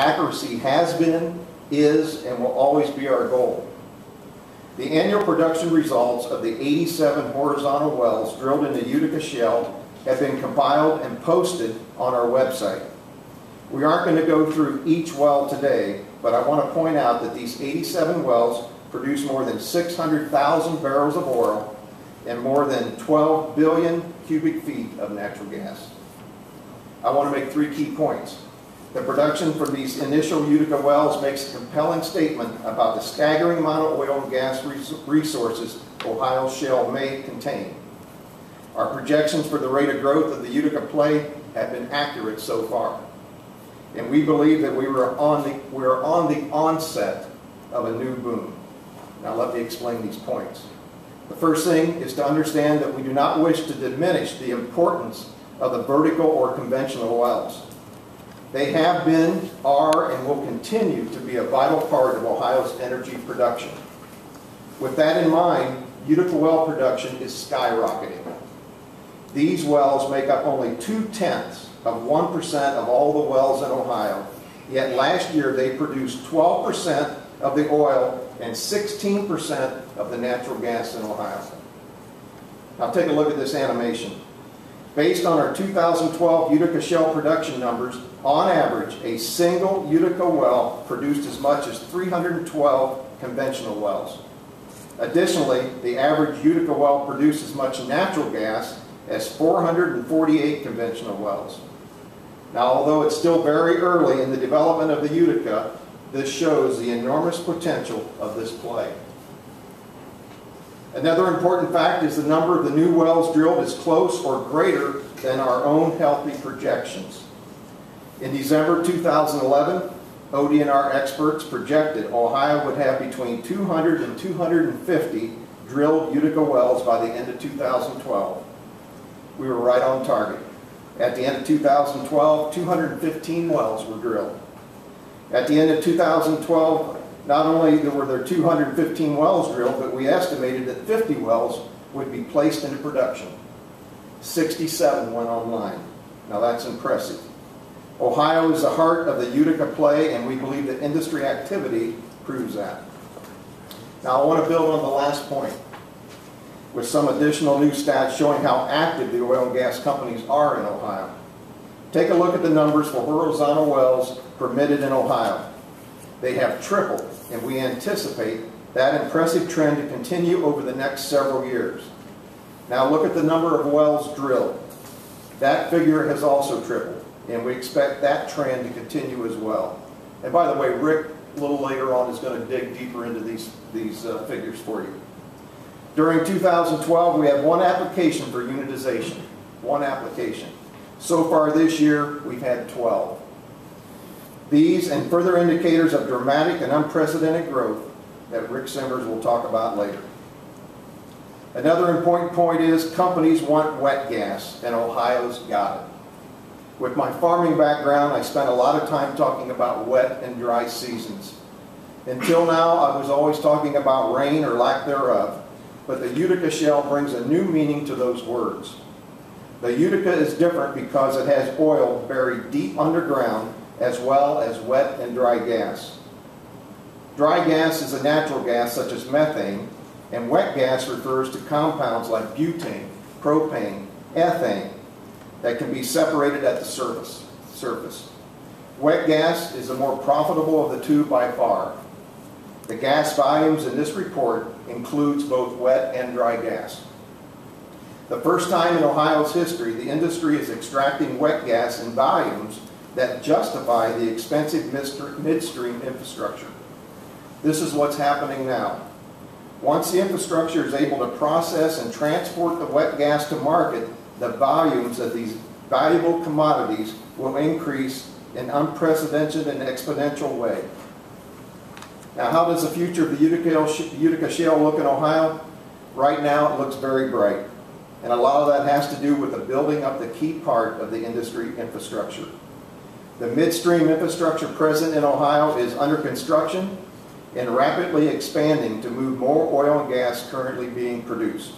accuracy has been, is, and will always be our goal. The annual production results of the 87 horizontal wells drilled in the Utica Shale have been compiled and posted on our website. We aren't going to go through each well today, but I want to point out that these 87 wells produce more than 600,000 barrels of oil and more than 12 billion cubic feet of natural gas. I want to make three key points. The production from these initial Utica wells makes a compelling statement about the staggering amount of oil and gas resources Ohio's shale may contain. Our projections for the rate of growth of the Utica play have been accurate so far, and we believe that we are on the onset of a new boom. Now let me explain these points. The first thing is to understand that we do not wish to diminish the importance of the vertical or conventional wells. They have been, are, and will continue to be a vital part of Ohio's energy production. With that in mind, Utica well production is skyrocketing. These wells make up only 0.2% of all the wells in Ohio, yet last year they produced 12% of the oil and 16% of the natural gas in Ohio. Now take a look at this animation. Based on our 2012 Utica Shale production numbers, on average, a single Utica well produced as much as 312 conventional wells. Additionally, the average Utica well produced as much natural gas as 448 conventional wells. Now, although it's still very early in the development of the Utica, this shows the enormous potential of this play. Another important fact is the number of the new wells drilled is close or greater than our own healthy projections. In December 2011, ODNR experts projected Ohio would have between 200 and 250 drilled Utica wells by the end of 2012. We were right on target. At the end of 2012, 215 wells were drilled. At the end of 2012, not only were there 215 wells drilled, but we estimated that 50 wells would be placed into production. 67 went online. Now that's impressive. Ohio is the heart of the Utica play, and we believe that industry activity proves that. Now I want to build on the last point with some additional new stats showing how active the oil and gas companies are in Ohio. Take a look at the numbers for horizontal wells permitted in Ohio. They have tripled, and we anticipate that impressive trend to continue over the next several years. Now look at the number of wells drilled. That figure has also tripled, and we expect that trend to continue as well. And by the way, Rick, a little later on, is going to dig deeper into these figures for you. During 2012, we had one application for unitization. One application. So far this year, we've had 12. These and further indicators of dramatic and unprecedented growth that Rick Simmers will talk about later. Another important point is companies want wet gas, and Ohio's got it. With my farming background, I spent a lot of time talking about wet and dry seasons. Until now, I was always talking about rain or lack thereof, but the Utica Shale brings a new meaning to those words. The Utica is different because it has oil buried deep underground, as well as wet and dry gas. Dry gas is a natural gas such as methane, and wet gas refers to compounds like butane, propane, ethane that can be separated at the surface. Wet gas is the more profitable of the two by far. The gas volumes in this report includes both wet and dry gas. The first time in Ohio's history, the industry is extracting wet gas in volumes that justify the expensive midstream infrastructure. This is what's happening now. Once the infrastructure is able to process and transport the wet gas to market, the volumes of these valuable commodities will increase in unprecedented and exponential way. Now, how does the future of the Utica Shale look in Ohio? Right now, it looks very bright. And a lot of that has to do with the building up the key part of the industry infrastructure. The midstream infrastructure present in Ohio is under construction and rapidly expanding to move more oil and gas currently being produced.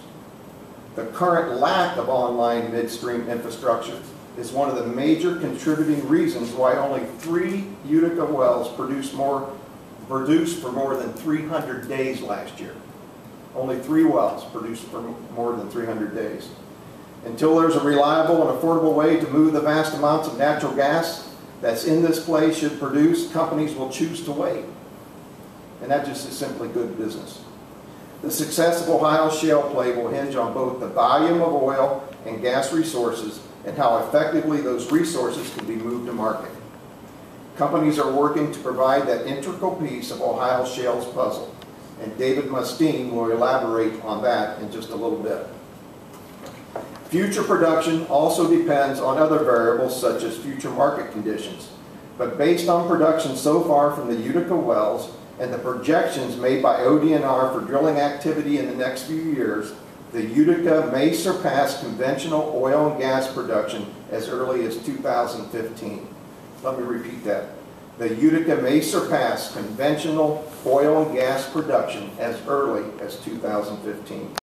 The current lack of online midstream infrastructure is one of the major contributing reasons why only 3 Utica wells produced for more than 300 days last year. Only 3 wells produced for more than 300 days. Until there's a reliable and affordable way to move the vast amounts of natural gas that's in this place should produce, companies will choose to wait. And that just is simply good business. The success of Ohio's shale play will hinge on both the volume of oil and gas resources and how effectively those resources can be moved to market. Companies are working to provide that integral piece of Ohio's shale's puzzle, and David Mustine will elaborate on that in just a little bit. Future production also depends on other variables such as future market conditions, but based on production so far from the Utica wells and the projections made by ODNR for drilling activity in the next few years, the Utica may surpass conventional oil and gas production as early as 2015. Let me repeat that. The Utica may surpass conventional oil and gas production as early as 2015.